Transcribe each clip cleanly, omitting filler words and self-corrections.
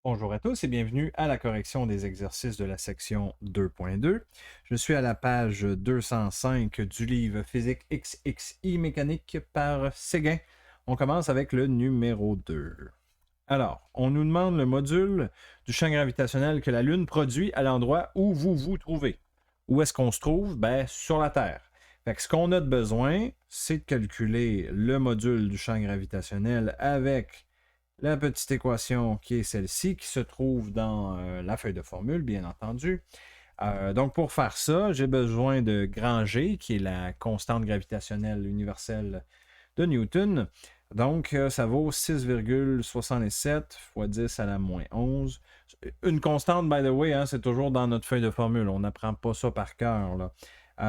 Bonjour à tous et bienvenue à la correction des exercices de la section 2.2. Je suis à la page 205 du livre Physique XXI mécanique par Séguin. On commence avec le numéro 2. Alors, on nous demande le module du champ gravitationnel que la Lune produit à l'endroit où vous vous trouvez. Où est-ce qu'on se trouve? Ben, sur la Terre. Fait que ce qu'on a de besoin, c'est de calculer le module du champ gravitationnel avec la petite équation qui est celle-ci, qui se trouve dans la feuille de formule, bien entendu. Donc, pour faire ça, j'ai besoin de grand G, qui est la constante gravitationnelle universelle de Newton. Donc, ça vaut 6,67 fois 10 à la moins 11. Une constante, by the way, hein, c'est toujours dans notre feuille de formule. On n'apprend pas ça par cœur, là.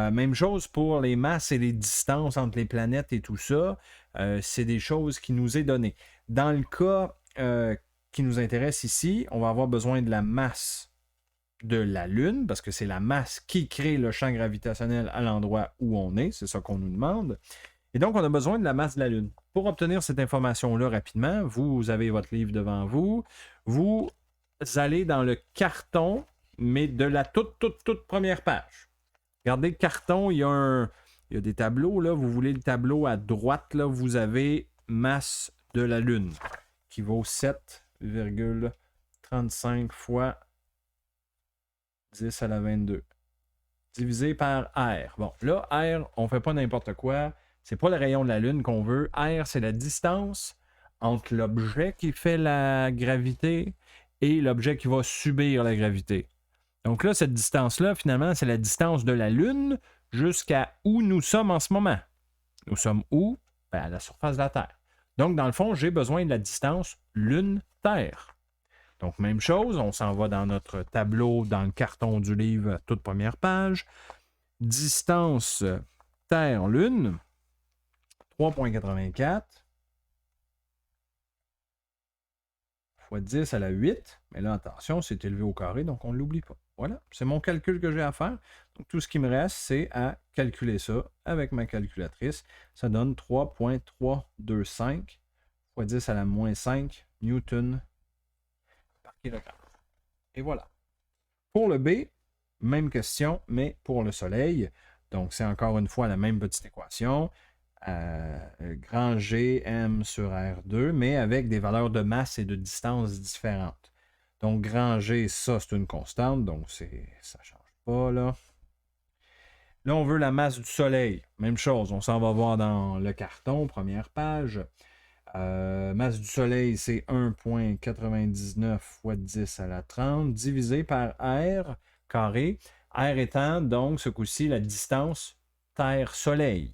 Même chose pour les masses et les distances entre les planètes et tout ça. C'est des choses qui nous est données. Dans le cas qui nous intéresse ici, on va avoir besoin de la masse de la Lune, parce que c'est la masse qui crée le champ gravitationnel à l'endroit où on est. C'est ça qu'on nous demande. Et donc, on a besoin de la masse de la Lune. Pour obtenir cette information-là rapidement, vous avez votre livre devant vous. Vous allez dans le carton, mais de la toute première page. Regardez le carton, il y a des tableaux. Là. Vous voulez le tableau à droite, là, vous avez masse de la Lune, qui vaut 7,35 fois 10 à la 22. Divisé par R. Bon, là, R, on ne fait pas n'importe quoi. C'est pas le rayon de la Lune qu'on veut. R, c'est la distance entre l'objet qui fait la gravité et l'objet qui va subir la gravité. Donc là, cette distance-là, finalement, c'est la distance de la Lune jusqu'à où nous sommes en ce moment. Nous sommes où? Ben, à la surface de la Terre. Donc, dans le fond, j'ai besoin de la distance Lune-Terre. Donc, même chose, on s'en va dans notre tableau, dans le carton du livre, toute première page. Distance Terre-Lune, 3,84 fois 10 à la 8. Mais là, attention, c'est élevé au carré, donc on ne l'oublie pas. Voilà, c'est mon calcul que j'ai à faire. Donc, tout ce qui me reste, c'est à calculer ça avec ma calculatrice. Ça donne 3,325 fois 10 à la moins 5 newton par kilogramme. Et voilà. Pour le B, même question, mais pour le Soleil. Donc, c'est encore une fois la même petite équation. Grand G M sur R2, mais avec des valeurs de masse et de distance différentes. Donc, grand G, ça, c'est une constante, donc ça ne change pas, là. Là, on veut la masse du Soleil. Même chose, on s'en va voir dans le carton, première page. Masse du Soleil, c'est 1,99 fois 10 à la 30, divisé par R carré. R étant, donc, ce coup-ci, la distance Terre-Soleil.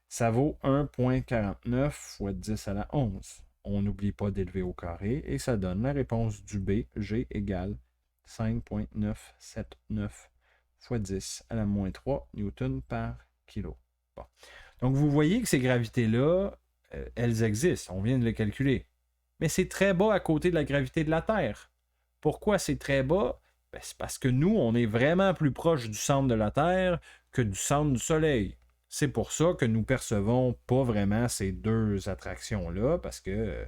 Ça vaut 1,49 fois 10 à la 11. On n'oublie pas d'élever au carré et ça donne la réponse du B, G égale 5,979 fois 10 à la moins 3 newton par kilo. Bon. Donc, vous voyez que ces gravités-là, elles existent. On vient de le calculer. Mais c'est très bas à côté de la gravité de la Terre. Pourquoi c'est très bas? Ben, c'est parce que nous, on est vraiment plus proche du centre de la Terre que du centre du Soleil. C'est pour ça que nous percevons pas vraiment ces deux attractions-là, parce que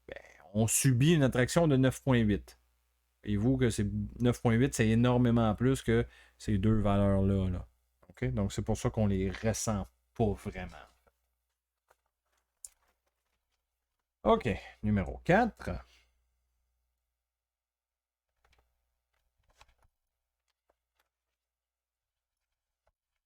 ben, on subit une attraction de 9,8. Et vous que c'est 9,8, c'est énormément plus que ces deux valeurs-là. Là. Okay? Donc c'est pour ça qu'on les ressent pas vraiment. OK, numéro 4.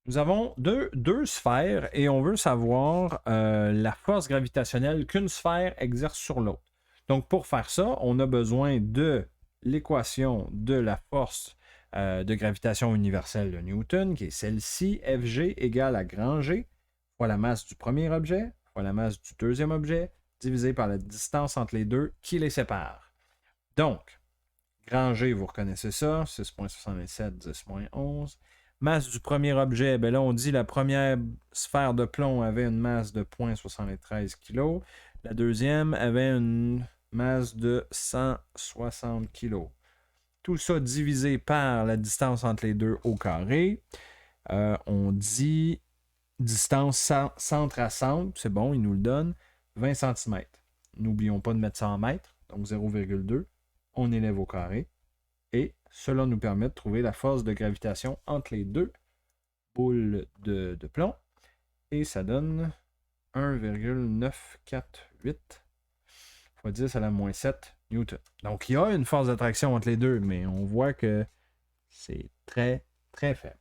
Nous avons deux sphères et on veut savoir la force gravitationnelle qu'une sphère exerce sur l'autre. Donc, pour faire ça, on a besoin de l'équation de la force de gravitation universelle de Newton, qui est celle-ci, Fg égale à grand G, fois la masse du premier objet, fois la masse du deuxième objet, divisé par la distance entre les deux qui les sépare. Donc, grand G, vous reconnaissez ça, 6,67, 10,11. Masse du premier objet, ben là, on dit la première sphère de plomb avait une masse de 0,73 kg. La deuxième avait une masse de 160 kg. Tout ça divisé par la distance entre les deux au carré. On dit distance centre à centre, c'est bon, il nous le donne, 20 cm. N'oublions pas de mettre ça en mètres. donc 0,2, on élève au carré. Et cela nous permet de trouver la force de gravitation entre les deux boules de plomb. Et ça donne 1,948 fois 10 à la moins 7 newton. Donc, il y a une force d'attraction entre les deux, mais on voit que c'est très, très faible.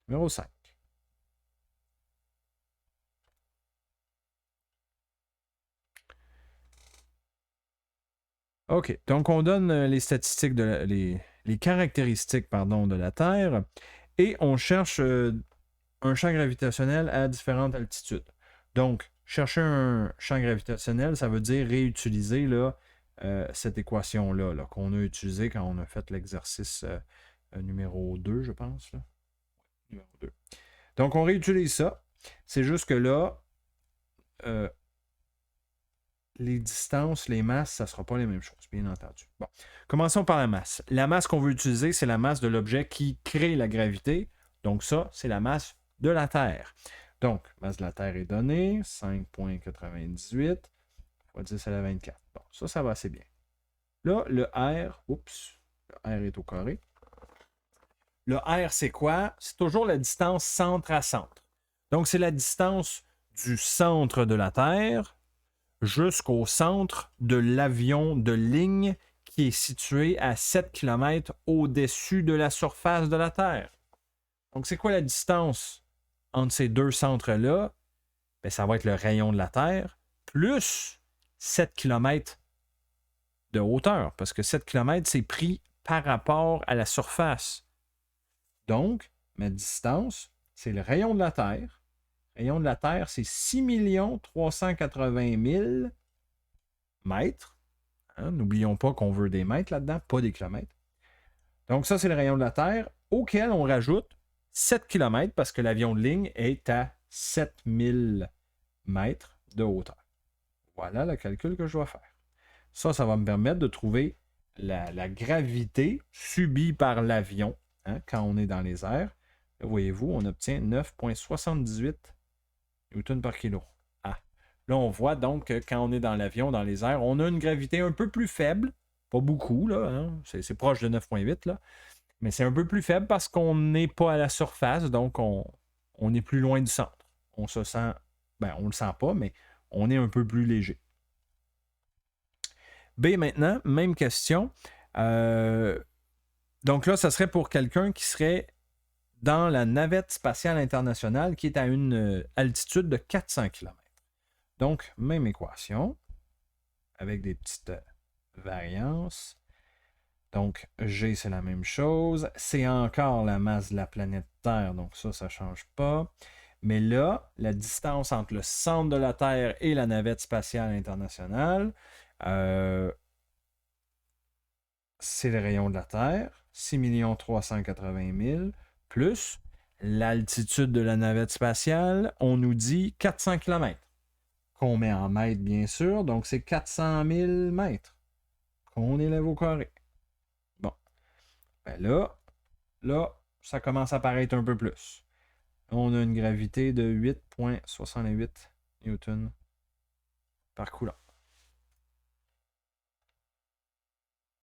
Numéro 5. OK. Donc, on donne les statistiques, les caractéristiques pardon, de la Terre et on cherche un champ gravitationnel à différentes altitudes. Donc, chercher un champ gravitationnel, ça veut dire réutiliser là, cette équation-là là, qu'on a utilisée quand on a fait l'exercice numéro 2, je pense. Là. Numéro 2. Donc, on réutilise ça. C'est juste que là, les distances, les masses, ça ne sera pas les mêmes choses, bien entendu. Bon, commençons par la masse. La masse qu'on veut utiliser, c'est la masse de l'objet qui crée la gravité. Donc ça, c'est la masse de la Terre. Donc, masse de la Terre est donnée, 5,98 fois 10 à la 24. Bon, ça va assez bien. Là, le R, le R est au carré. Le R, c'est quoi? C'est toujours la distance centre à centre. Donc, c'est la distance du centre de la Terre jusqu'au centre de l'avion de ligne qui est situé à 7 km au-dessus de la surface de la Terre. Donc, c'est quoi la distance entre ces deux centres-là? Bien, ça va être le rayon de la Terre plus 7 km de hauteur, parce que 7 km, c'est pris par rapport à la surface. Donc, ma distance, c'est le rayon de la Terre. Le rayon de la Terre, c'est 6 380 000 mètres. Hein? N'oublions pas qu'on veut des mètres là-dedans, pas des kilomètres. Donc, ça, c'est le rayon de la Terre, auquel on rajoute 7 km parce que l'avion de ligne est à 7000 mètres de hauteur. Voilà le calcul que je dois faire. Ça va me permettre de trouver la gravité subie par l'avion hein, quand on est dans les airs. Là, voyez-vous, on obtient 9,78 newtons par kilo. Ah. Là, on voit donc que quand on est dans l'avion, dans les airs, on a une gravité un peu plus faible. Pas beaucoup, là. Hein, c'est proche de 9,8, là. Mais c'est un peu plus faible parce qu'on n'est pas à la surface, donc on est plus loin du centre. On se sent, on ne le sent pas, mais on est un peu plus léger. B maintenant, même question. Donc là, ça serait pour quelqu'un qui serait dans la navette spatiale internationale qui est à une altitude de 400 km. Donc, même équation avec des petites variances. Donc, G, c'est la même chose. C'est encore la masse de la planète Terre, donc ça ne change pas. Mais là, la distance entre le centre de la Terre et la navette spatiale internationale, c'est le rayon de la Terre, 6 380 000, plus l'altitude de la navette spatiale, on nous dit 400 km, qu'on met en mètres, bien sûr, donc c'est 400 000 mètres qu'on élève au carré. Bon, là, ça commence à paraître un peu plus. On a une gravité de 8,68 newtons par coulomb.